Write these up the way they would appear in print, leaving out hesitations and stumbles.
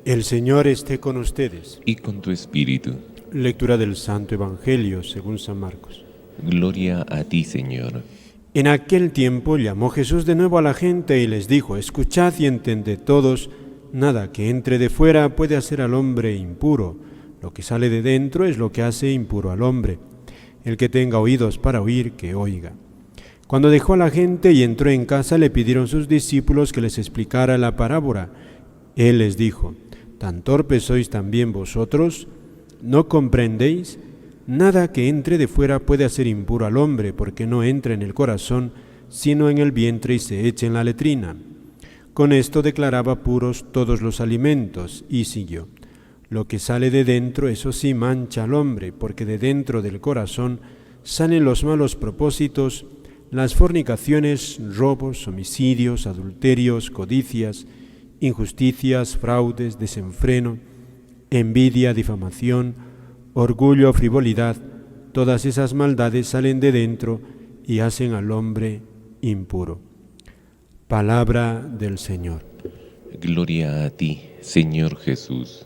El Señor esté con ustedes. Y con tu espíritu. Lectura del Santo Evangelio según San Marcos. Gloria a ti, Señor. En aquel tiempo llamó Jesús de nuevo a la gente y les dijo: escuchad y entended todos, nada que entre de fuera puede hacer al hombre impuro. Lo que sale de dentro es lo que hace impuro al hombre. El que tenga oídos para oír, que oiga. Cuando dejó a la gente y entró en casa, le pidieron sus discípulos que les explicara la parábola. Él les dijo: ¿tan torpes sois también vosotros? ¿No comprendéis? Nada que entre de fuera puede hacer impuro al hombre, porque no entra en el corazón, sino en el vientre y se echa en la letrina. Con esto declaraba puros todos los alimentos, y siguió: lo que sale de dentro, eso sí mancha al hombre, porque de dentro del corazón salen los malos propósitos, las fornicaciones, robos, homicidios, adulterios, codicias, injusticias, fraudes, desenfreno, envidia, difamación, orgullo, frivolidad. Todas esas maldades salen de dentro y hacen al hombre impuro. Palabra del Señor. Gloria a ti, Señor Jesús.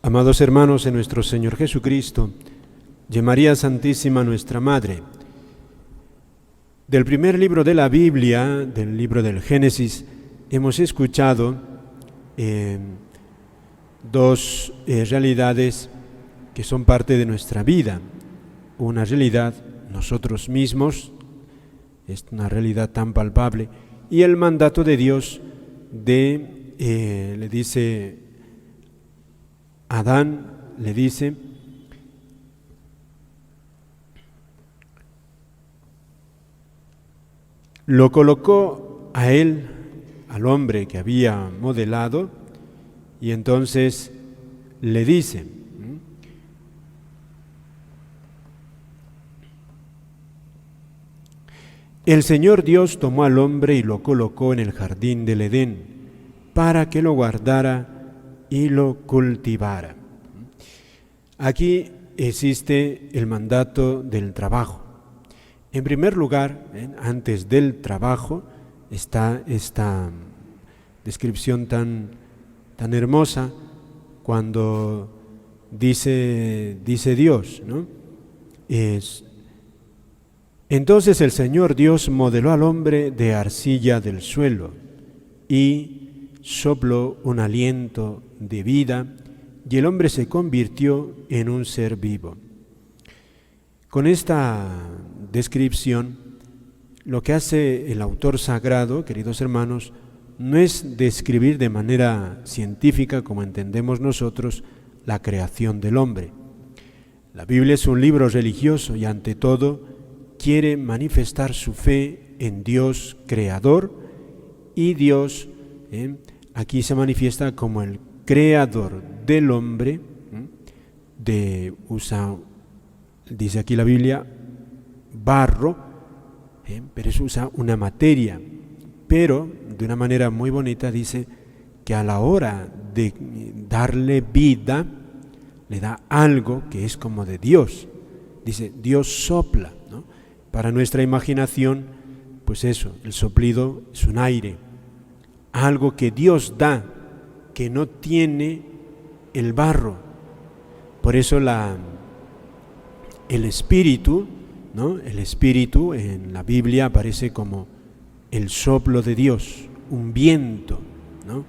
Amados hermanos en nuestro Señor Jesucristo, y María Santísima nuestra Madre, del primer libro de la Biblia, del libro del Génesis, hemos escuchado dos realidades que son parte de nuestra vida. Una realidad, nosotros mismos, es una realidad tan palpable, y el mandato de Dios le dice Adán, le dice: lo colocó a él, al hombre que había modelado, y entonces le dice: el Señor Dios tomó al hombre y lo colocó en el jardín del Edén para que lo guardara y lo cultivara. Aquí existe el mandato del trabajo. En primer lugar, antes del trabajo, está esta descripción tan hermosa cuando dice Dios, ¿no? Entonces el Señor Dios modeló al hombre de arcilla del suelo y sopló un aliento de vida, y el hombre se convirtió en un ser vivo. Con esta descripción, lo que hace el autor sagrado, queridos hermanos, no es describir de manera científica, como entendemos nosotros, la creación del hombre. La Biblia es un libro religioso y ante todo quiere manifestar su fe en Dios creador, y Dios aquí se manifiesta como el creador del hombre, dice aquí la Biblia, barro, pero eso usa una materia, pero de una manera muy bonita dice que a la hora de darle vida, le da algo que es como de Dios. Dice, Dios sopla, ¿no? Para nuestra imaginación, pues eso, el soplido es un aire, algo que Dios da, que no tiene el barro. Por eso el espíritu, ¿no? El espíritu en la Biblia aparece como el soplo de Dios, un viento, ¿no?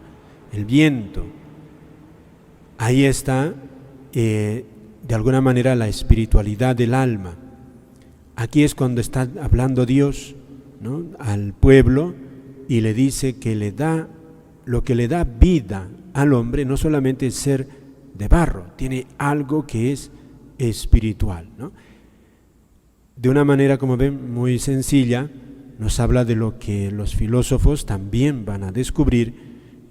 El viento. Ahí está, de alguna manera, la espiritualidad del alma. Aquí es cuando está hablando Dios, ¿no? Al pueblo, y le dice que lo que le da vida al hombre no solamente es ser de barro, tiene algo que es espiritual, ¿no? De una manera, como ven, muy sencilla, nos habla de lo que los filósofos también van a descubrir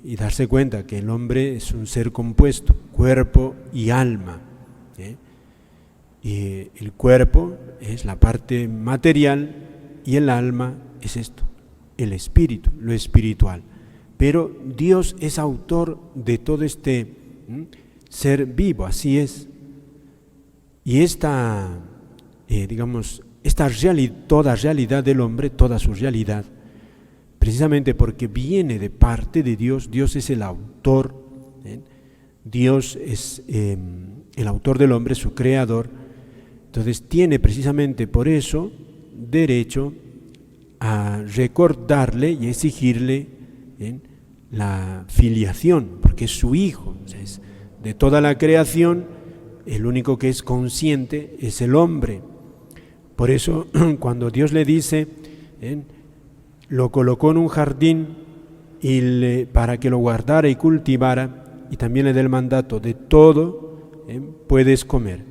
y darse cuenta que el hombre es un ser compuesto, cuerpo y alma, y el cuerpo es la parte material y el alma es esto, el espíritu, lo espiritual. Pero Dios es autor de todo este ser vivo, así es. Y toda realidad del hombre, toda su realidad, precisamente porque viene de parte de Dios, Dios es el autor, Dios es el autor del hombre, su creador. Entonces tiene precisamente por eso derecho a recordarle y exigirle la filiación, porque es su hijo. O sea, es de toda la creación, el único que es consciente es el hombre. Por eso cuando Dios le dice, lo colocó en un jardín para que lo guardara y cultivara, y también le da el mandato de todo, puedes comer,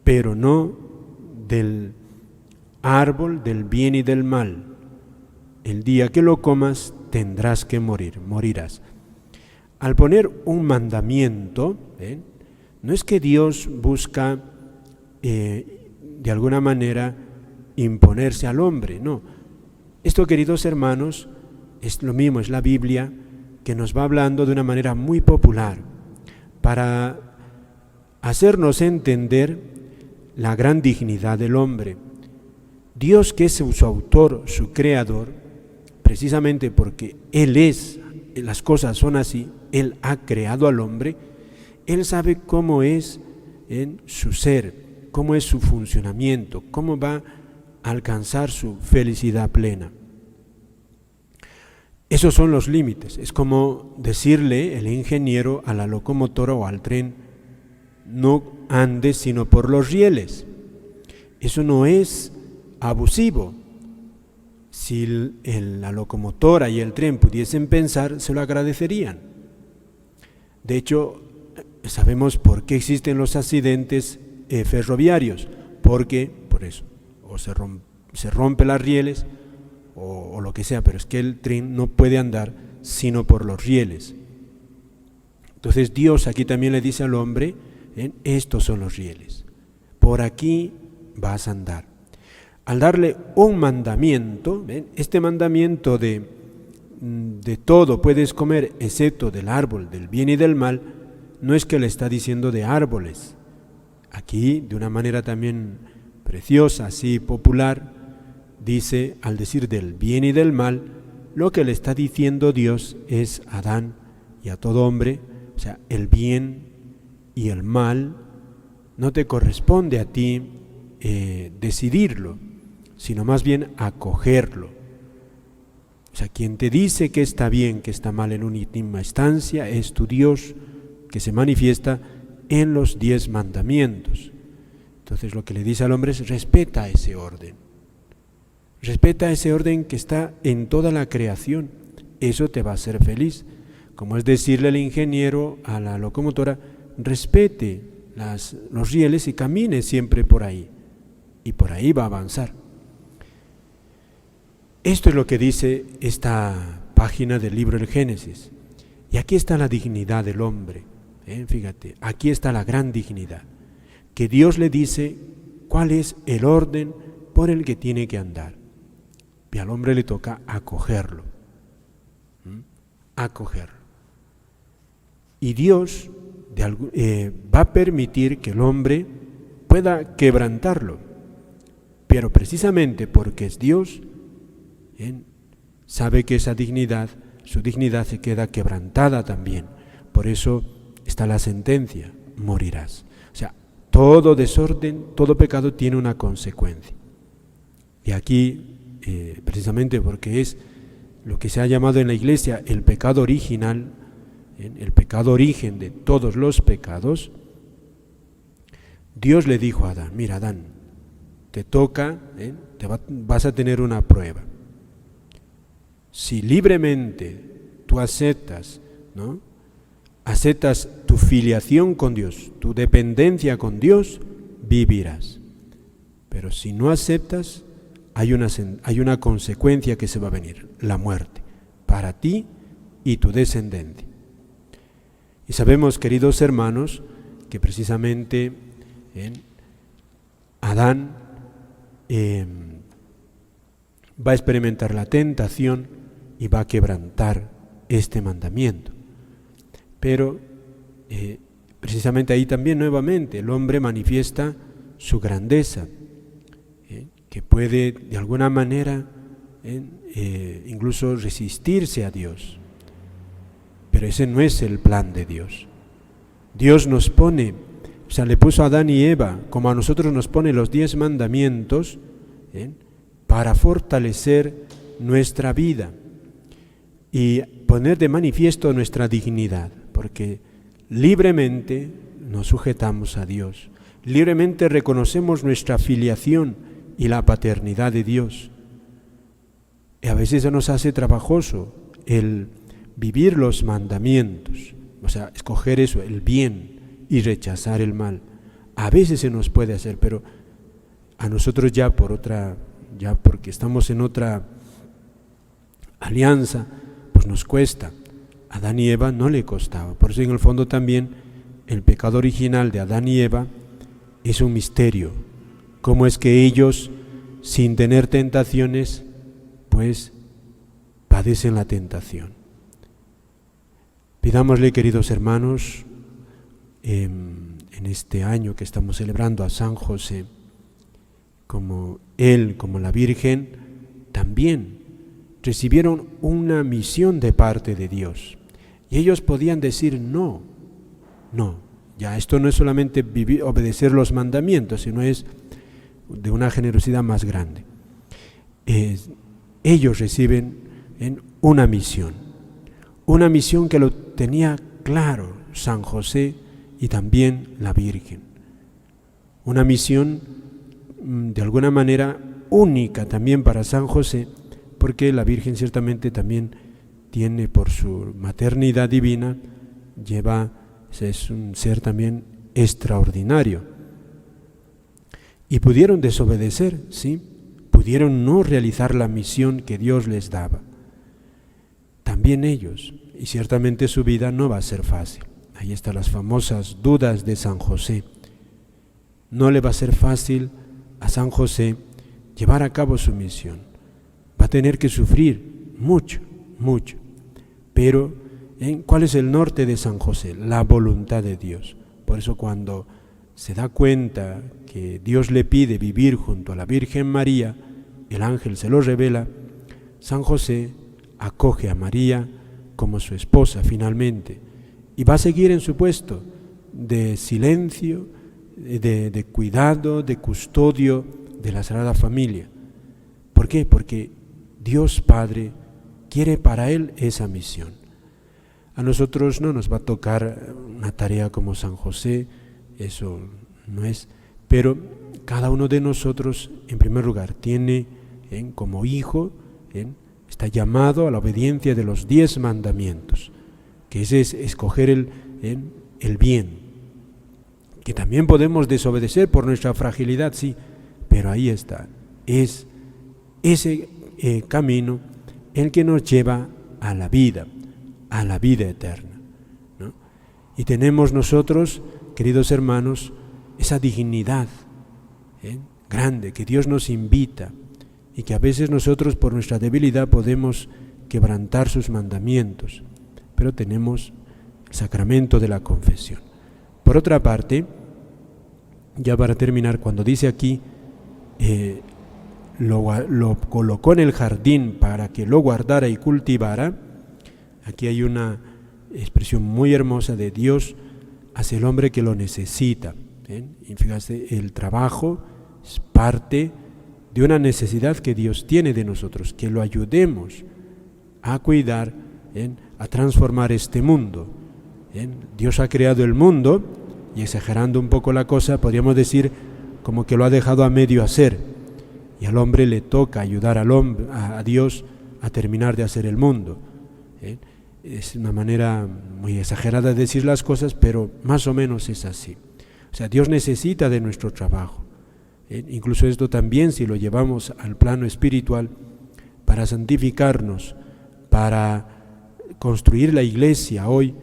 pero no del árbol del bien y del mal. El día que lo comas tendrás que morirás. Al poner un mandamiento, no es que Dios busca de alguna manera imponerse al hombre, no. Esto, queridos hermanos, es lo mismo, es la Biblia que nos va hablando de una manera muy popular para hacernos entender la gran dignidad del hombre. Dios, que es su autor, su creador, precisamente porque Él es, las cosas son así, Él ha creado al hombre, Él sabe cómo es en su ser, cómo es su funcionamiento, cómo va a alcanzar su felicidad plena. Esos son los límites. Es como decirle el ingeniero a la locomotora o al tren, no andes sino por los rieles. Eso no es abusivo. Si la locomotora y el tren pudiesen pensar, se lo agradecerían. De hecho, sabemos por qué existen los accidentes ferroviarios, porque por eso, o se rompe las rieles o lo que sea, pero es que el tren no puede andar sino por los rieles. Entonces Dios aquí también le dice al hombre, estos son los rieles, por aquí vas a andar. Al darle un mandamiento, este mandamiento de todo puedes comer excepto del árbol del bien y del mal, no es que le está diciendo de árboles. Aquí, de una manera también preciosa, así popular, dice, al decir del bien y del mal, lo que le está diciendo Dios es a Adán y a todo hombre, o sea, el bien y el mal no te corresponde a ti decidirlo, sino más bien acogerlo. O sea, quien te dice que está bien, que está mal en última instancia, es tu Dios, que se manifiesta en los 10 mandamientos. Entonces lo que le dice al hombre es, respeta ese orden. Respeta ese orden que está en toda la creación. Eso te va a hacer feliz. Como es decirle al ingeniero, a la locomotora, respete los rieles y camine siempre por ahí. Y por ahí va a avanzar. Esto es lo que dice esta página del libro del Génesis. Y aquí está la dignidad del hombre. Fíjate, aquí está la gran dignidad. Que Dios le dice cuál es el orden por el que tiene que andar. Y al hombre le toca acogerlo. Acogerlo. Y Dios va a permitir que el hombre pueda quebrantarlo. Pero precisamente porque es Dios, sabe que esa dignidad, su dignidad se queda quebrantada también. Por eso está la sentencia, morirás. O sea, todo desorden, todo pecado tiene una consecuencia. Y aquí, precisamente porque es lo que se ha llamado en la Iglesia el pecado original, el pecado origen de todos los pecados, Dios le dijo a Adán, mira Adán, te toca, vas a tener una prueba. Si libremente tú aceptas, ¿no? Aceptas tu filiación con Dios, tu dependencia con Dios, vivirás. Pero si no aceptas, hay una consecuencia que se va a venir, la muerte, para ti y tu descendencia. Y sabemos, queridos hermanos, que precisamente Adán va a experimentar la tentación y va a quebrantar este mandamiento. Pero precisamente ahí también nuevamente el hombre manifiesta su grandeza, que puede de alguna manera incluso resistirse a Dios. Pero ese no es el plan de Dios. Dios nos pone, o sea, le puso a Adán y Eva, como a nosotros nos pone los 10 mandamientos, para fortalecer nuestra vida y poner de manifiesto nuestra dignidad, porque libremente nos sujetamos a Dios, libremente reconocemos nuestra filiación y la paternidad de Dios. Y a veces se nos hace trabajoso el vivir los mandamientos, o sea, escoger eso, el bien, y rechazar el mal. A veces se nos puede hacer, pero a nosotros ya porque estamos en otra alianza, pues nos cuesta. A Adán y Eva no le costaba. Por eso en el fondo también el pecado original de Adán y Eva es un misterio. Cómo es que ellos, sin tener tentaciones, pues padecen la tentación. Pidámosle, queridos hermanos, en este año que estamos celebrando a San José, como él, como la Virgen, también recibieron una misión de parte de Dios. Y ellos podían decir no, ya esto no es solamente obedecer los mandamientos, sino es de una generosidad más grande. Ellos reciben una misión que lo tenía claro San José y también la Virgen. Una misión de alguna manera única también para San José, porque la Virgen ciertamente también tiene por su maternidad divina, es un ser también extraordinario. Y pudieron desobedecer, ¿sí? Pudieron no realizar la misión que Dios les daba. También ellos, y ciertamente su vida no va a ser fácil. Ahí están las famosas dudas de San José. No le va a ser fácil a San José llevar a cabo su misión. Va a tener que sufrir mucho. Pero, ¿cuál es el norte de San José? La voluntad de Dios. Por eso cuando se da cuenta que Dios le pide vivir junto a la Virgen María, el ángel se lo revela, San José acoge a María como su esposa finalmente y va a seguir en su puesto de silencio, de cuidado, de custodio de la Sagrada Familia. ¿Por qué? Porque Dios Padre quiere para él esa misión. A nosotros no nos va a tocar una tarea como San José, eso no es, pero cada uno de nosotros, en primer lugar, tiene como hijo, está llamado a la obediencia de los 10 mandamientos, que ese es escoger el bien, que también podemos desobedecer por nuestra fragilidad, sí, pero ahí está, es ese camino el que nos lleva a la vida eterna, ¿no? Y tenemos nosotros, queridos hermanos, esa dignidad grande que Dios nos invita y que a veces nosotros por nuestra debilidad podemos quebrantar sus mandamientos, pero tenemos el sacramento de la confesión. Por otra parte, ya para terminar, cuando dice aquí, lo colocó en el jardín para que lo guardara y cultivara, aquí hay una expresión muy hermosa de Dios hacia el hombre que lo necesita. Y fíjate, el trabajo es parte de una necesidad que Dios tiene de nosotros, que lo ayudemos a cuidar, a transformar este mundo. Dios ha creado el mundo, y exagerando un poco la cosa, podríamos decir como que lo ha dejado a medio hacer, y al hombre le toca ayudar a Dios a terminar de hacer el mundo. Es una manera muy exagerada de decir las cosas, pero más o menos es así. O sea, Dios necesita de nuestro trabajo. Incluso esto también, si lo llevamos al plano espiritual, para santificarnos, para construir la iglesia hoy,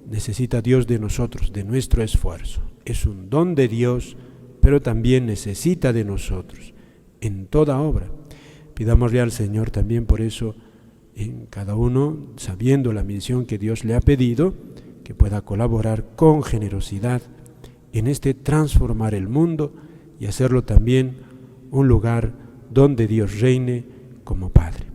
necesita Dios de nosotros, de nuestro esfuerzo. Es un don de Dios, pero también necesita de nosotros en toda obra. Pidámosle al Señor también por eso, en cada uno, sabiendo la misión que Dios le ha pedido, que pueda colaborar con generosidad en este transformar el mundo y hacerlo también un lugar donde Dios reine como Padre.